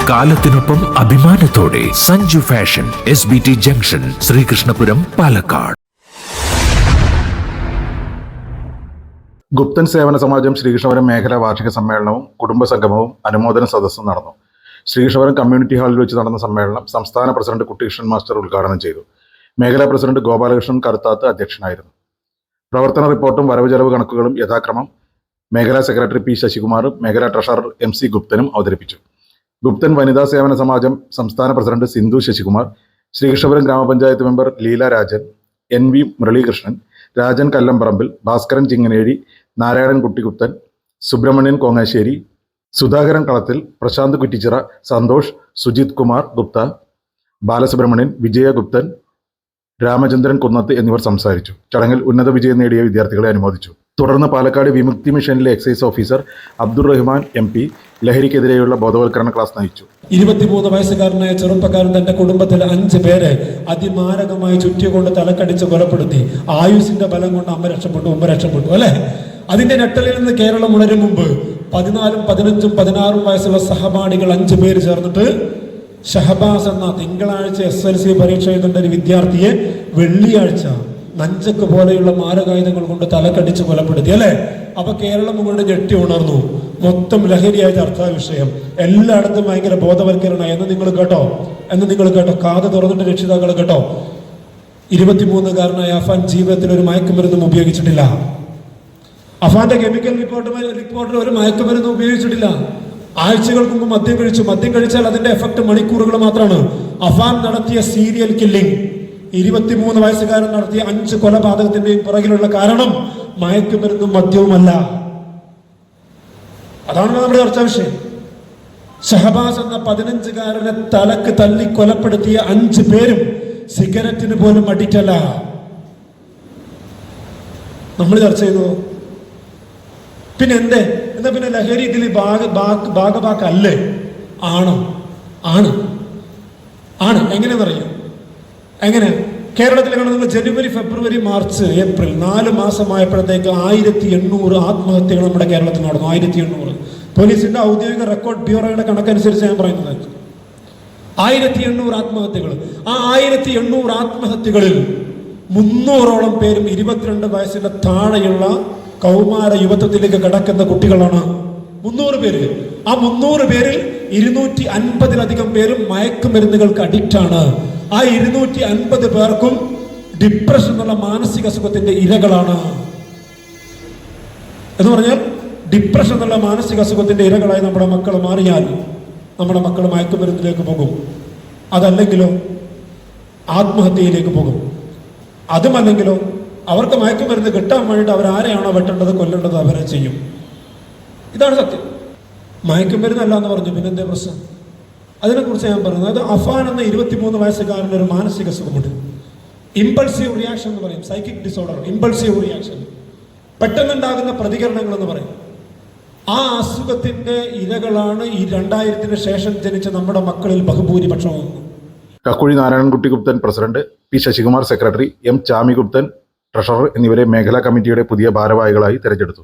കാലത്തിനൊപ്പം അഭിമാനത്തോടെ Sanju fashion SBT junction, Sreekrishnapuram, Palakkad. Guptan സേവന സമാജം ശ്രീകൃഷ്ണപുരം മേഖലാ വാർഷിക സമ്മേളനവും കുടുംബസംഗമവും അനുമോദന സദസ്സും നടന്നു. ശ്രീകൃഷ്ണപുരം കമ്മ്യൂണിറ്റി ഹാളിൽ വെച്ച് നടന്ന സമ്മേളനം സംസ്ഥാന പ്രസിഡന്റ് കുട്ടികൃഷ്ണൻ മാസ്റ്റർ ഉദ്ഘാടനം ചെയ്തു. മേഖലാ പ്രസിഡന്റ് ഗോപാലകൃഷ്ണൻ കറുത്താത്ത് അധ്യക്ഷനായിരുന്നു. പ്രവർത്തന റിപ്പോർട്ടും വരവ് ചെലവ് കണക്കുകളും യഥാക്രമം മേഖലാ സെക്രട്ടറി P. ശശികുമാറും മേഖലാ ട്രഷറർ MC ഗുപ്തനും അവതരിപ്പിച്ചു. ഗുപ്തൻ വനിതാ സേവന സമാജം സംസ്ഥാന പ്രസിഡന്റ് സിന്ധു ശശികുമാർ, ശ്രീകൃഷ്ണപുരം ഗ്രാമപഞ്ചായത്ത് മെമ്പർ ലീല രാജൻ, NV മുരളീകൃഷ്ണൻ, രാജൻ കല്ലംപറമ്പിൽ, ഭാസ്കരൻ ചിങ്ങനേഴി, നാരായണൻ കുട്ടിഗുപ്തൻ, സുബ്രഹ്മണ്യൻ കോങ്ങാശ്ശേരി, സുധാകരൻ കളത്തിൽ, പ്രശാന്ത് കുറ്റിച്ചിറ, സന്തോഷ്, സുജിത് കുമാർ ഗുപ്ത, ബാലസുബ്രഹ്മണ്യൻ, വിജയ ഗുപ്തൻ, രാമചന്ദ്രൻ കുന്നത്ത് എന്നിവർ സംസാരിച്ചു. ചടങ്ങിൽ ഉന്നത വിജയം നേടിയ വിദ്യാർത്ഥികളെ അനുമോദിച്ചു. തുടർന്ന് പാലക്കാട് വിമുക്തി മിഷനിലെ എക്സൈസ് ഓഫീസർ അബ്ദുറഹ്മാൻ MP ലഹരിക്കെതിരെയുള്ള ബോധവൽക്കരണ ക്ലാസ് നയിച്ചു. 23 വയസ്സുകാരനായ ചെറുപ്പക്കാരൻ തന്റെ കുടുംബത്തിലെ 5 പേരെ അതിമാരകമായി ചുറ്റിക്കൊണ്ട് തലക്കടിച്ച് കൊലപ്പെടുത്തി. ആയുസിന്റെ ബലം കൊണ്ട് അമ്മ രക്ഷപ്പെട്ടു അല്ലെ. അതിന്റെ ഞെട്ടലിൽ നിന്ന് കേരളം ഉണരും മുമ്പ് 14, 15, 16 വയസ്സുള്ള സഹപാഠികൾ 5 പേര് ചേർന്നിട്ട് ഷഹബാസ് എന്ന തിങ്കളാഴ്ച SLC പരീക്ഷ എഴുതേണ്ട ഒരു വിദ്യാർത്ഥിയെ വെള്ളിയാഴ്ച നഞ്ചക്ക് പോലെയുള്ള മാരകായുധങ്ങൾ കൊണ്ട് തലക്കടിച്ച് കൊലപ്പെടുത്തി അല്ലെ. അപ്പൊ കേരളം മുഴുവൻ ഞെട്ടി ഉണർന്നു. മൊത്തം ലഹരിയായ ചർച്ചാ വിഷയം, എല്ലായിടത്തും ഭയങ്കര ബോധവൽക്കരണമായി എന്ന് നിങ്ങൾ കേട്ടോ. കാത് തുറന്നിട്ട് രക്ഷിതാക്കൾ കേട്ടോ. 23-കാരനായ അഫാൻ ജീവിതത്തിൽ ഒരു മയക്കുമരുന്നും ഉപയോഗിച്ചിട്ടില്ല. അഫാന്റെ കെമിക്കൽ റിപ്പോർട്ടിൽ ഒരു മയക്കുമരുന്നും ഉപയോഗിച്ചിട്ടില്ല. ആഴ്ചകൾക്ക് മുമ്പ് മദ്യം കഴിച്ചാൽ അതിന്റെ എഫക്ട് മണിക്കൂറുകൾ മാത്രമാണ്. അഫാൻ നടത്തിയ സീരിയൽ കില്ലിംഗ്, 23 വയസ്സുകാരൻ നടത്തിയ 5 കൊലപാതകത്തിന്റെയും പുറകിലുള്ള കാരണം മയക്കുമരുന്നും മദ്യവുമല്ല. അതാണല്ലോ നമ്മുടെ ചർച്ചാ വിഷയം. ഷഹബാസ് എന്ന 15-കാരനെ തലക്ക് തല്ലി കൊലപ്പെടുത്തിയ 5 പേരും സിഗരറ്റിന് പോലും അഡിക്റ്റ് അല്ല. നമ്മൾ ചർച്ച ചെയ്തു. പിന്നെ എന്നാ പിന്നെ ലഹരി ഇതിൽ ഭാഗഭാക്കല്ലേ? ആണ്. എങ്ങനെയെന്നറിയോ? എങ്ങനെ? കേരളത്തിലാണ് നിങ്ങൾ ജനുവരി, ഫെബ്രുവരി, മാർച്ച്, ഏപ്രിൽ 4 മാസമായപ്പോഴത്തേക്ക് 1800 ആത്മഹത്യകൾ നമ്മുടെ കേരളത്തിൽ നടന്നു. 1800. പോലീസിന്റെ ഔദ്യോഗിക റെക്കോർഡ് ബ്യൂറോയുടെ കണക്കനുസരിച്ച് ഞാൻ പറയുന്നത് 1800 ആത്മഹത്യകൾ. ആ 1800 ആത്മഹത്യകളിൽ 300ഓളം പേരും 22 വയസ്സിന്റെ താഴെയുള്ള കൗമാര യുവത്വത്തിലേക്ക് കടക്കുന്ന കുട്ടികളാണ്. 300 പേര്. ആ 300 പേരിൽ 250-ലധികം പേരും മയക്കുമരുന്നുകൾക്ക് അഡിക്റ്റ് ആണ്. ആ 250 പേർക്കും ഡിപ്രഷൻ എന്നുള്ള മാനസിക അസുഖത്തിന്റെ ഇരകളാണ്. എന്ന് പറഞ്ഞാൽ ഡിപ്രഷൻ എന്നുള്ള മാനസിക അസുഖത്തിന്റെ ഇരകളായി നമ്മുടെ മക്കൾ മാറിയാൽ നമ്മുടെ മക്കൾ മയക്കുമരുന്നിലേക്ക് പോകും. അതല്ലെങ്കിലോ ആത്മഹത്യയിലേക്ക് പോകും. അതുമല്ലെങ്കിലോ അവർക്ക് മയക്കുമരുന്ന് കിട്ടാൻ വേണ്ടിയിട്ട് അവരാരെയാണോ വെട്ടേണ്ടത്, കൊല്ലേണ്ടത് അവരെ ചെയ്യും. ഇതാണ് സത്യം. മയക്കുമരുന്നല്ല എന്ന് പറഞ്ഞു, പിന്നെന്തേ പ്രശ്നം? അതിനെക്കുറിച്ച് ഞാൻ പറയുന്നത്. അത് അഫാൻ എന്ന 23 വയസ്സുകാരൻ്റെ ഒരു മാനസിക സുഖമുണ്ട്. ഇമ്പൾസീവ് റിയാക്ഷൻ എന്ന് പറയും, സൈക്കിക് ഡിസോർഡർ. ഇമ്പൾസീവ് റിയാക്ഷൻ, പെട്ടെന്നുണ്ടാകുന്ന പ്രതികരണങ്ങൾ എന്ന് പറയും. ആ അസുഖത്തിന്റെ ഇരകളാണ് ഈ 2000-ന് ശേഷം ജനിച്ച നമ്മുടെ മക്കളിൽ ബഹുഭൂരിപക്ഷവും. Kakkuzhi Narayanankutty Gupthan president, P. Sasikumar secretary, M. Chami Gupthan treasurer എന്നിവരെ മേഖലാ കമ്മിറ്റിയുടെ പുതിയ ഭാരവാഹികളായി തെരഞ്ഞെടുത്തു.